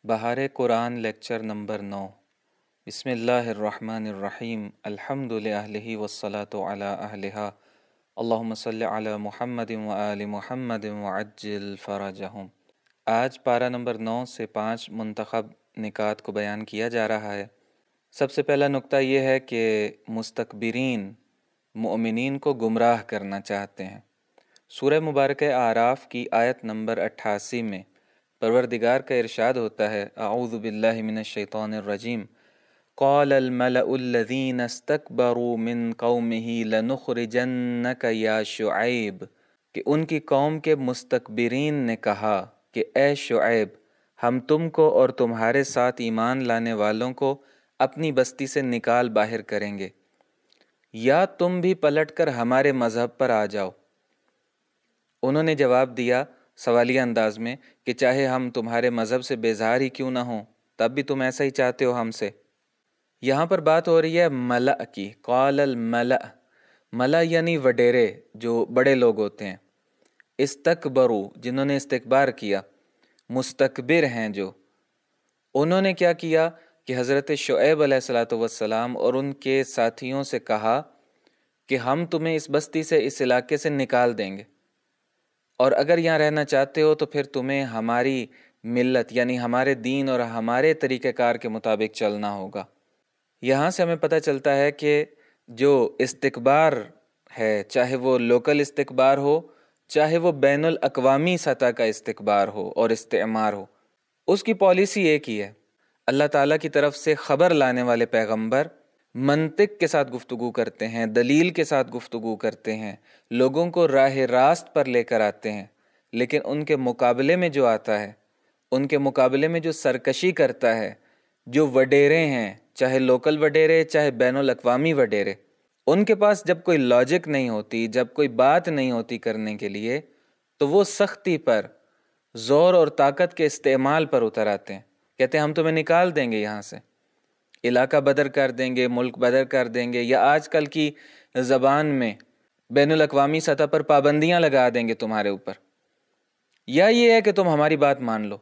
بہار قرآن lecture number 9۔ بسم اللہ الرحمن الرحیم، الحمد للہ والصلاة علی اہلہا، اللہم صلی علی محمد وآل محمد وعجل فرجہم۔ آج پارہ نمبر 9 سے 5 منتخب نکات کو بیان کیا جا رہا ہے۔ سب سے پہلا نقطہ یہ ہے کہ مستکبرین مؤمنین کو گمراہ کرنا چاہتے ہیں۔ سورہ مبارکہ اعراف کی آیت نمبر 88 میں پروردگار کا ارشاد ہوتا ہے، اعوذ باللہ من الشیطان الرجیم، قال الملأ الذین استکبروا من قومہ لنخرجنک یا شعیب، کہ ان کی قوم کے مستکبرین نے کہا کہ اے شعیب، ہم تم کو اور تمہارے ساتھ ایمان لانے والوں کو اپنی بستی سے نکال باہر کریں گے، یا تم بھی پلٹ کر ہمارے مذہب پر آ جاؤ۔ انہوں نے جواب دیا سوالیہ انداز میں کہ چاہے ہم تمہارے مذہب سے بیزار ہی کیوں نہ ہوں، تب بھی تم ایسا ہی چاہتے ہو ہم سے۔ یہاں پر بات ہو رہی ہے ملأ کی، قال الملأ، ملأ یعنی وڈیرے، جو بڑے لوگ ہوتے ہیں۔ استکبرو، جنہوں نے استکبار کیا، مستکبر ہیں جو، انہوں نے کیا کیا کہ حضرت شعیب علیہ السلام اور ان کے ساتھیوں سے کہا کہ ہم تمہیں اس بستی سے، اس علاقے سے نکال دیں گے، اور اگر یہاں رہنا چاہتے ہو تو پھر تمہیں ہماری ملت یعنی ہمارے دین اور ہمارے طریقہ کار کے مطابق چلنا ہوگا۔ یہاں سے ہمیں پتہ چلتا ہے کہ جو استکبار ہے، چاہے وہ لوکل استکبار ہو، چاہے وہ بین الاقوامی سطح کا استکبار ہو اور استعمار ہو، اس کی پالیسی ایک ہی ہے۔ اللہ تعالیٰ کی طرف سے خبر لانے والے پیغمبر منطق کے ساتھ گفتگو کرتے ہیں، دلیل کے ساتھ گفتگو کرتے ہیں، لوگوں کو راہ راست پر لے کر آتے ہیں، لیکن ان کے مقابلے میں جو آتا ہے، ان کے مقابلے میں جو سرکشی کرتا ہے، جو وڈیرے ہیں، چاہے لوکل وڈیرے چاہے بین الاقوامی وڈیرے، ان کے پاس جب کوئی لاجک نہیں ہوتی، جب کوئی بات نہیں ہوتی کرنے کے لیے، تو وہ سختی پر، زور اور طاقت کے استعمال پر اتر آتے ہیں۔ کہتے ہیں ہم تمہیں نکال دیں گے یہاں سے، علاقہ بدر کر دیں گے، ملک بدر کر دیں گے، یا آج کل کی زبان میں بین الاقوامی سطح پر پابندیاں لگا دیں گے تمہارے اوپر، یا یہ ہے کہ تم ہماری بات مان لو،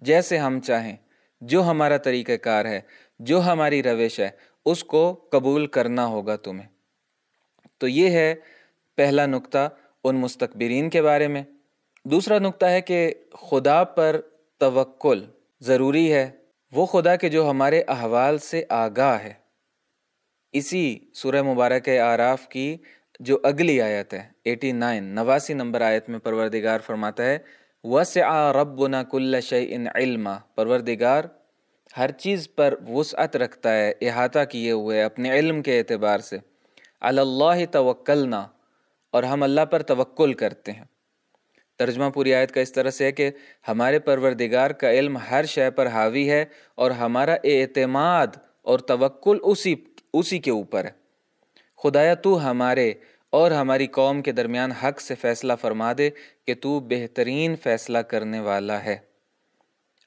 جیسے ہم چاہیں، جو ہمارا طریقہ کار ہے، جو ہماری روش ہے، اس کو قبول کرنا ہوگا تمہیں۔ تو یہ ہے پہلا نقطہ ان مستکبرین کے بارے میں۔ دوسرا نقطہ ہے کہ خدا پر توکل ضروری ہے، وہ خدا کے جو ہمارے احوال سے آگاہ ہے۔ اسی سورہ مبارکہ اعراف کی جو اگلی آیت ہے 89 نمبر آیت میں پروردگار فرماتا ہے، وَسِعَ رَبُّنَا كُلَّ شَيْءٍ عِلْمًا، پروردگار ہر چیز پر وسعت رکھتا ہے، احاطہ کیے ہوئے اپنے علم کے اعتبار سے۔ عَلَى اللَّهِ تَوَكَّلْنَا، اور ہم اللہ پر توکل کرتے ہیں۔ ترجمہ پوری آیت کا اس طرح سے ہے کہ ہمارے پروردگار کا علم ہر شے پر حاوی ہے، اور ہمارا اعتماد اور توکل اسی کے اوپر ہے۔ خدایا تو ہمارے اور ہماری قوم کے درمیان حق سے فیصلہ فرما دے کہ تو بہترین فیصلہ کرنے والا ہے۔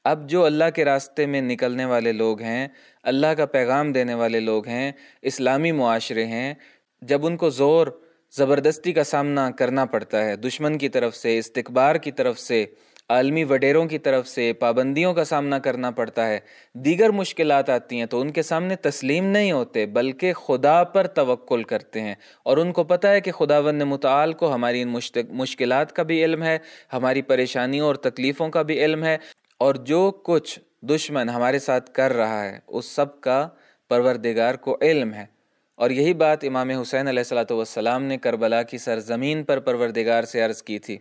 اب جو اللہ کے راستے میں نکلنے والے لوگ ہیں، اللہ کا پیغام دینے والے لوگ ہیں، اسلامی معاشرے ہیں، جب ان کو زور زبردستی کا سامنا کرنا پڑتا ہے، دشمن کی طرف سے، استکبار کی طرف سے، عالمی وڈیروں کی طرف سے، پابندیوں کا سامنا کرنا پڑتا ہے، دیگر مشکلات آتی ہیں، تو ان کے سامنے تسلیم نہیں ہوتے، بلکہ خدا پر توکل کرتے ہیں، اور ان کو پتہ ہے کہ خداوند متعال کو ہماری ان مشکلات کا بھی علم ہے، ہماری پریشانیوں اور تکلیفوں کا بھی علم ہے، اور جو کچھ دشمن ہمارے ساتھ کر رہا ہے اس سب کا پروردگار کو علم ہے۔ اور یہی بات امام حسین علیہ السلام نے کربلا کی سرزمین پر پروردگار سے عرض کی تھی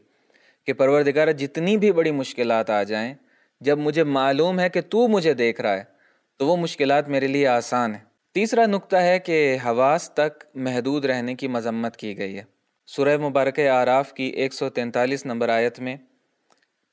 کہ پروردگار جتنی بھی بڑی مشکلات آ جائیں، جب مجھے معلوم ہے کہ تو مجھے دیکھ رہا ہے تو وہ مشکلات میرے لیے آسان ہیں۔ تیسرا نقطہ ہے کہ حواس تک محدود رہنے کی مذمت کی گئی ہے۔ سورہ مبارکہ اعراف کی 143 نمبر آیت میں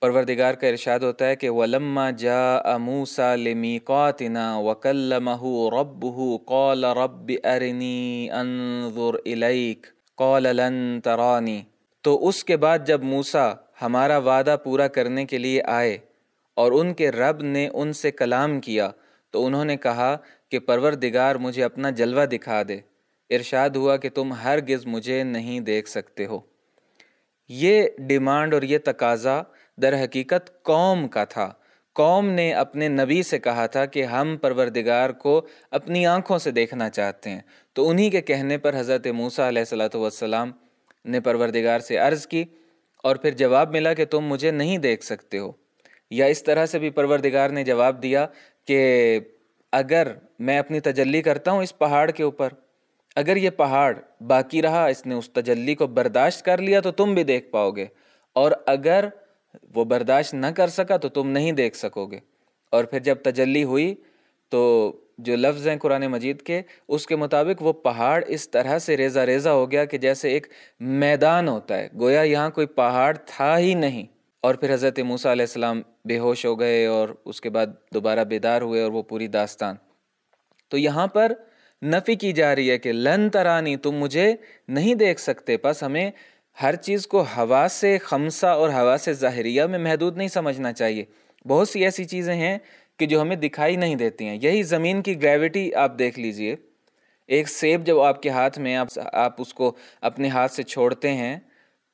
پروردگار کا ارشاد ہوتا ہے کہ وَلَمَّا جَاءَ مُوسَىٰ لِمِيقَاتِنَا وَكَلَّمَهُ رَبُّهُ قَالَ رَبِّ أَرِنِي أَنظُرْ إِلَيْكَ قَالَ لَن تَرَانِي، تو اس کے بعد جب موسیٰ ہمارا وعدہ پورا کرنے کے لیے آئے اور ان کے رب نے ان سے کلام کیا، تو انہوں نے کہا کہ پروردگار مجھے اپنا جلوہ دکھا دے۔ ارشاد ہوا کہ تم ہرگز مجھے نہیں دیکھ سکتے ہو۔ یہ ڈیمانڈ اور یہ تقاضا در حقیقت قوم کا تھا۔ قوم نے اپنے نبی سے کہا تھا کہ ہم پروردگار کو اپنی آنکھوں سے دیکھنا چاہتے ہیں، تو انہی کے کہنے پر حضرت موسیٰ علیہ السلام نے پروردگار سے عرض کی، اور پھر جواب ملا کہ تم مجھے نہیں دیکھ سکتے ہو۔ یا اس طرح سے بھی پروردگار نے جواب دیا کہ اگر میں اپنی تجلی کرتا ہوں اس پہاڑ کے اوپر، اگر یہ پہاڑ باقی رہا، اس نے اس تجلی کو برداشت کر لیا تو تم بھی دیکھ پاؤ گے، اور اگر وہ برداشت نہ کر سکا تو تم نہیں دیکھ سکو گے۔ اور پھر جب تجلی ہوئی تو جو لفظ ہیں قرآن مجید کے، اس کے مطابق وہ پہاڑ اس طرح سے ریزہ ریزہ ہو گیا کہ جیسے ایک میدان ہوتا ہے، گویا یہاں کوئی پہاڑ تھا ہی نہیں۔ اور پھر حضرت موسیٰ علیہ السلام بے ہوش ہو گئے اور اس کے بعد دوبارہ بیدار ہوئے، اور وہ پوری داستان۔ تو یہاں پر نفی کی جا رہی ہے کہ لن ترانی، تم مجھے نہیں دیکھ سکتے۔ پس ہمیں ہر چیز کو حواس خمسہ اور حواس ظاہریہ میں محدود نہیں سمجھنا چاہیے۔ بہت سی ایسی چیزیں ہیں کہ جو ہمیں دکھائی نہیں دیتی ہیں۔ یہی زمین کی گریوٹی آپ دیکھ لیجئے، ایک سیب جب آپ کے ہاتھ میں آپ اس کو اپنے ہاتھ سے چھوڑتے ہیں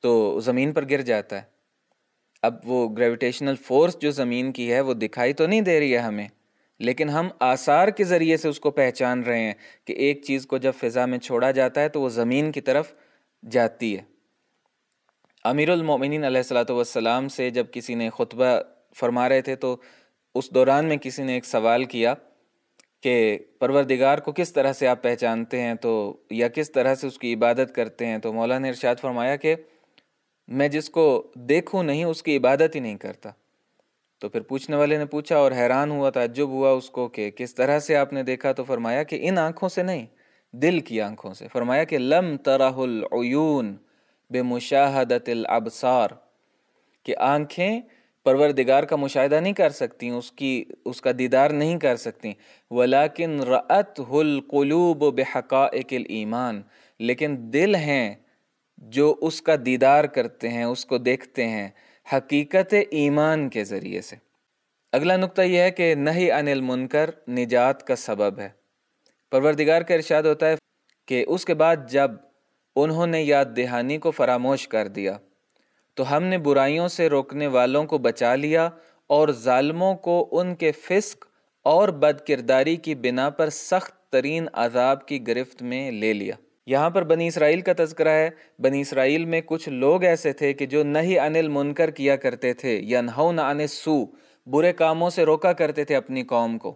تو زمین پر گر جاتا ہے۔ اب وہ گریویٹیشنل فورس جو زمین کی ہے وہ دکھائی تو نہیں دے رہی ہے ہمیں، لیکن ہم آثار کے ذریعے سے اس کو پہچان رہے ہیں کہ ایک چیز کو جب فضا میں چھوڑا جاتا ہے تو وہ زمین کی طرف جاتی ہے۔ امیر المومنین علیہ السلام سے جب کسی نے خطبہ فرما رہے تھے تو اس دوران میں کسی نے ایک سوال کیا کہ پروردگار کو کس طرح سے آپ پہچانتے ہیں، تو یا کس طرح سے اس کی عبادت کرتے ہیں؟ تو مولا نے ارشاد فرمایا کہ میں جس کو دیکھوں نہیں اس کی عبادت ہی نہیں کرتا۔ تو پھر پوچھنے والے نے پوچھا اور حیران ہوا، تعجب ہوا اس کو کہ کس طرح سے آپ نے دیکھا؟ تو فرمایا کہ ان آنکھوں سے نہیں، دل کی آنکھوں سے۔ فرمایا کہ لم ترہ العیون بمشاہدۃ الابصار، کہ آنکھیں پروردگار کا مشاہدہ نہیں کر سکتی، اس کا دیدار نہیں کر سکتی، ولیکن رأتہ القلوب بحقائق الایمان، لیکن دل ہیں جو اس کا دیدار کرتے ہیں، اس کو دیکھتے ہیں حقیقت ایمان کے ذریعے سے۔ اگلا نقطہ یہ ہے کہ نہی عن المنکر نجات کا سبب ہے۔ پروردگار کا ارشاد ہوتا ہے کہ اس کے بعد جب انہوں نے یاد دہانی کو فراموش کر دیا تو ہم نے برائیوں سے روکنے والوں کو بچا لیا اور ظالموں کو ان کے فسق اور بد کرداری کی بنا پر سخت ترین عذاب کی گرفت میں لے لیا۔ یہاں پر بنی اسرائیل کا تذکرہ ہے۔ بنی اسرائیل میں کچھ لوگ ایسے تھے کہ جو نہی عن المنکر کیا کرتے تھے، ینہون عن السوء، برے کاموں سے روکا کرتے تھے اپنی قوم کو۔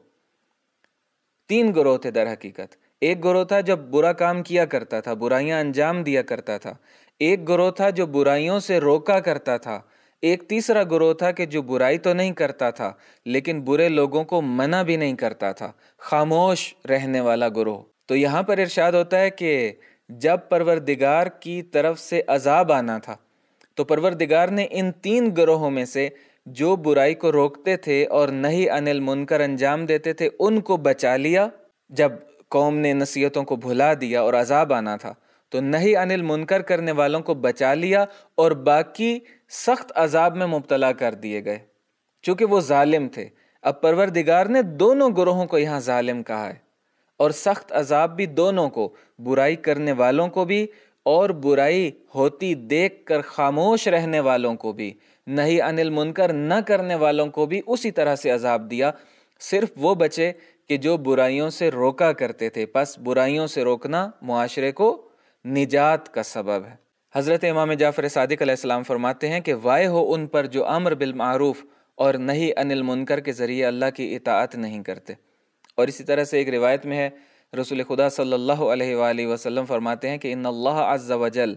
تین گروہ تھے در حقیقت۔ ایک گروہ تھا جو برا کام کیا کرتا تھا، برائیاں انجام دیا کرتا تھا۔ ایک گروہ تھا جو برائیوں سے روکا کرتا تھا۔ ایک تیسرا گروہ تھا کہ جو برائی تو نہیں کرتا تھا لیکن برے لوگوں کو منع بھی نہیں کرتا تھا، خاموش رہنے والا گروہ۔ تو یہاں پر ارشاد ہوتا ہے کہ جب پروردگار کی طرف سے عذاب آنا تھا تو پروردگار نے ان تین گروہوں میں سے جو برائی کو روکتے تھے اور نہی عن المنکر انجام دیتے تھے ان کو بچا لیا۔ جب قوم نے نصیحتوں کو بھلا دیا اور عذاب آنا تھا تو نہی عن المنکر کرنے والوں کو بچا لیا اور باقی سخت عذاب میں مبتلا کر دیے گئے چونکہ وہ ظالم تھے۔ اب پروردگار نے دونوں گروہوں کو یہاں ظالم کہا ہے، اور سخت عذاب بھی دونوں کو، برائی کرنے والوں کو بھی اور برائی ہوتی دیکھ کر خاموش رہنے والوں کو بھی، نہی عن المنکر نہ کرنے والوں کو بھی اسی طرح سے عذاب دیا۔ صرف وہ بچے کہ جو برائیوں سے روکا کرتے تھے۔ پس برائیوں سے روکنا معاشرے کو نجات کا سبب ہے۔ حضرت امام جعفر صادق علیہ السلام فرماتے ہیں کہ وائے ہو ان پر جو امر بالمعروف اور نہی عن المنکر کے ذریعے اللہ کی اطاعت نہیں کرتے۔ اور اسی طرح سے ایک روایت میں ہے، رسول خدا صلی اللہ علیہ وآلہ وسلم فرماتے ہیں کہ ان اللہ عز وجل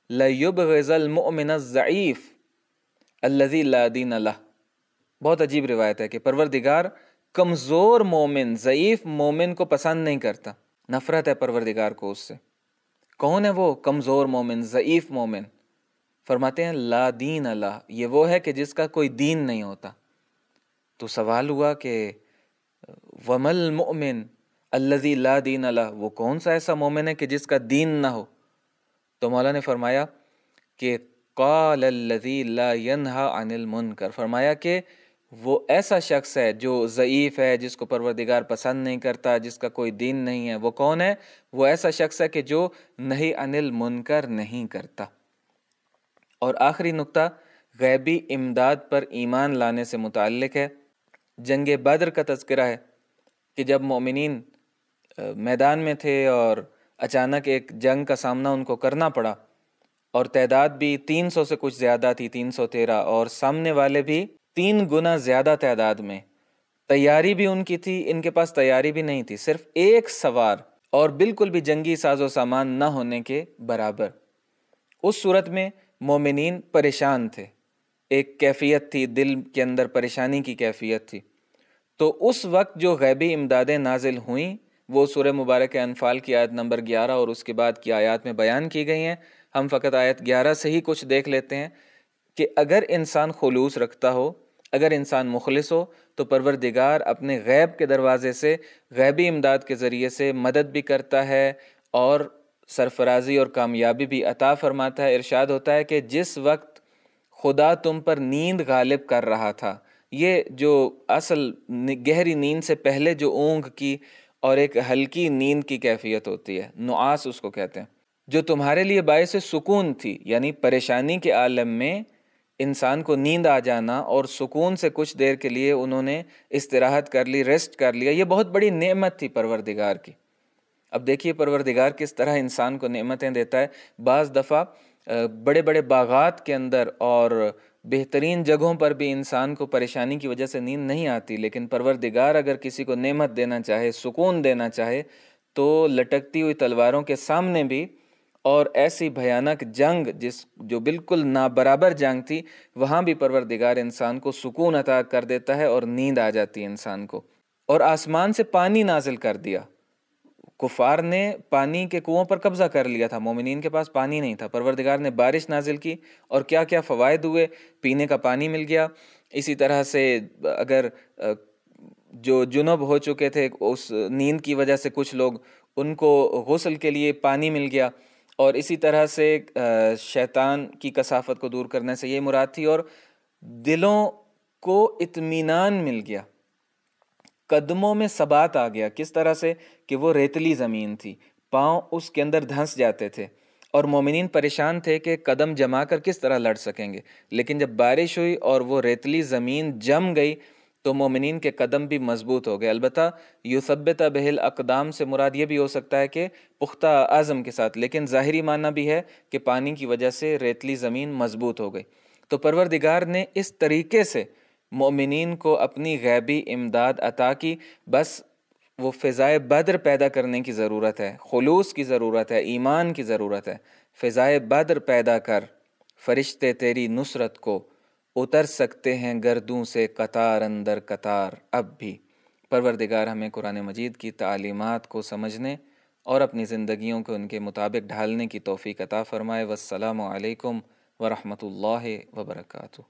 لیبغض المؤمن الضعیف الذی لا دین لہ۔ بہت عجیب روایت ہے کہ پروردگار کمزور مومن، ضعیف مومن کو پسند نہیں کرتا، نفرت ہے پروردگار کو اس سے۔ کون ہے وہ کمزور مومن، ضعیف مومن؟ فرماتے ہیں لا دین لہ، یہ وہ ہے کہ جس کا کوئی دین نہیں ہوتا۔ تو سوال ہوا کہ ومل المؤمن الذی لا دین لہ، وہ کون سا ایسا مومن ہے کہ جس کا دین نہ ہو؟ تو مولا نے فرمایا کہ قال الذی لا ینہا عن المنکر، فرمایا کہ وہ ایسا شخص ہے جو ضعیف ہے، جس کو پروردگار پسند نہیں کرتا، جس کا کوئی دین نہیں ہے۔ وہ کون ہے؟ وہ ایسا شخص ہے کہ جو نہی عن المنکر نہیں کرتا۔ اور آخری نقطہ غیبی امداد پر ایمان لانے سے متعلق ہے۔ جنگ بدر کا تذکرہ ہے کہ جب مومنین میدان میں تھے اور اچانک ایک جنگ کا سامنا ان کو کرنا پڑا، اور تعداد بھی 300 سے کچھ زیادہ تھی، 313، اور سامنے والے بھی 3 گنا زیادہ تعداد میں۔ تیاری بھی ان کی تھی، ان کے پاس تیاری بھی نہیں تھی، صرف ایک سوار اور بالکل بھی جنگی ساز و سامان نہ ہونے کے برابر۔ اس صورت میں مومنین پریشان تھے، ایک کیفیت تھی، دل کے اندر پریشانی کی کیفیت تھی۔ تو اس وقت جو غیبی امدادیں نازل ہوئیں وہ سورہ مبارک انفال کی آیت نمبر 11 اور اس کے بعد کی آیات میں بیان کی گئی ہیں۔ ہم فقط آیت 11 سے ہی کچھ دیکھ لیتے ہیں کہ اگر انسان خلوص رکھتا ہو، اگر انسان مخلص ہو، تو پروردگار اپنے غیب کے دروازے سے غیبی امداد کے ذریعے سے مدد بھی کرتا ہے اور سرفرازی اور کامیابی بھی عطا فرماتا ہے۔ ارشاد ہوتا ہے کہ جس وقت خدا تم پر نیند غالب کر رہا تھا، یہ جو اصل گہری نیند سے پہلے جو اونگ کی اور ایک ہلکی نیند کی کیفیت ہوتی ہے، نعاس اس کو کہتے ہیں، جو تمہارے لیے باعث سکون تھی، یعنی پریشانی کے عالم میں انسان کو نیند آ جانا اور سکون سے کچھ دیر کے لیے انہوں نے استراحت کر لی، ریسٹ کر لیا، یہ بہت بڑی نعمت تھی پروردگار کی۔ اب دیکھیے پروردگار کس طرح انسان کو نعمتیں دیتا ہے۔ بعض دفعہ بڑے بڑے باغات کے اندر اور بہترین جگہوں پر بھی انسان کو پریشانی کی وجہ سے نیند نہیں آتی، لیکن پروردگار اگر کسی کو نعمت دینا چاہے، سکون دینا چاہے، تو لٹکتی ہوئی تلواروں کے سامنے بھی اور ایسی بھیانک جنگ جو بالکل نابرابر جنگ تھی، وہاں بھی پروردگار انسان کو سکون عطا کر دیتا ہے اور نیند آ جاتی ہے انسان کو۔ اور آسمان سے پانی نازل کر دیا۔ کفار نے پانی کے کنووں پر قبضہ کر لیا تھا، مومنین کے پاس پانی نہیں تھا، پروردگار نے بارش نازل کی اور کیا کیا فوائد ہوئے، پینے کا پانی مل گیا۔ اسی طرح سے اگر جو جنب ہو چکے تھے اس نیند کی وجہ سے کچھ لوگ، ان کو غسل کے لیے پانی مل گیا، اور اسی طرح سے شیطان کی کثافت کو دور کرنے سے یہ مراد تھی، اور دلوں کو اطمینان مل گیا، قدموں میں ثبات آ گیا۔ کس طرح سے کہ وہ ریتلی زمین تھی، پاؤں اس کے اندر دھنس جاتے تھے اور مومنین پریشان تھے کہ قدم جما کر کس طرح لڑ سکیں گے، لیکن جب بارش ہوئی اور وہ ریتلی زمین جم گئی تو مومنین کے قدم بھی مضبوط ہو گئے۔ البتہ یثبت بہ الاقدام سے مراد یہ بھی ہو سکتا ہے کہ پختہ عزم کے ساتھ، لیکن ظاہری معنی بھی ہے کہ پانی کی وجہ سے ریتلی زمین مضبوط ہو گئی۔ تو پروردگار نے اس طریقے سے مومنین کو اپنی غیبی امداد عطا کی۔ بس وہ فضائے بدر پیدا کرنے کی ضرورت ہے، خلوص کی ضرورت ہے، ایمان کی ضرورت ہے۔ فضائے بدر پیدا کر، فرشتے تیری نصرت کو اتر سکتے ہیں گردوں سے قطار اندر قطار اب بھی۔ پروردگار ہمیں قرآن مجید کی تعلیمات کو سمجھنے اور اپنی زندگیوں کو ان کے مطابق ڈھالنے کی توفیق عطا فرمائے۔ والسلام علیکم ورحمۃ اللہ وبرکاتہ۔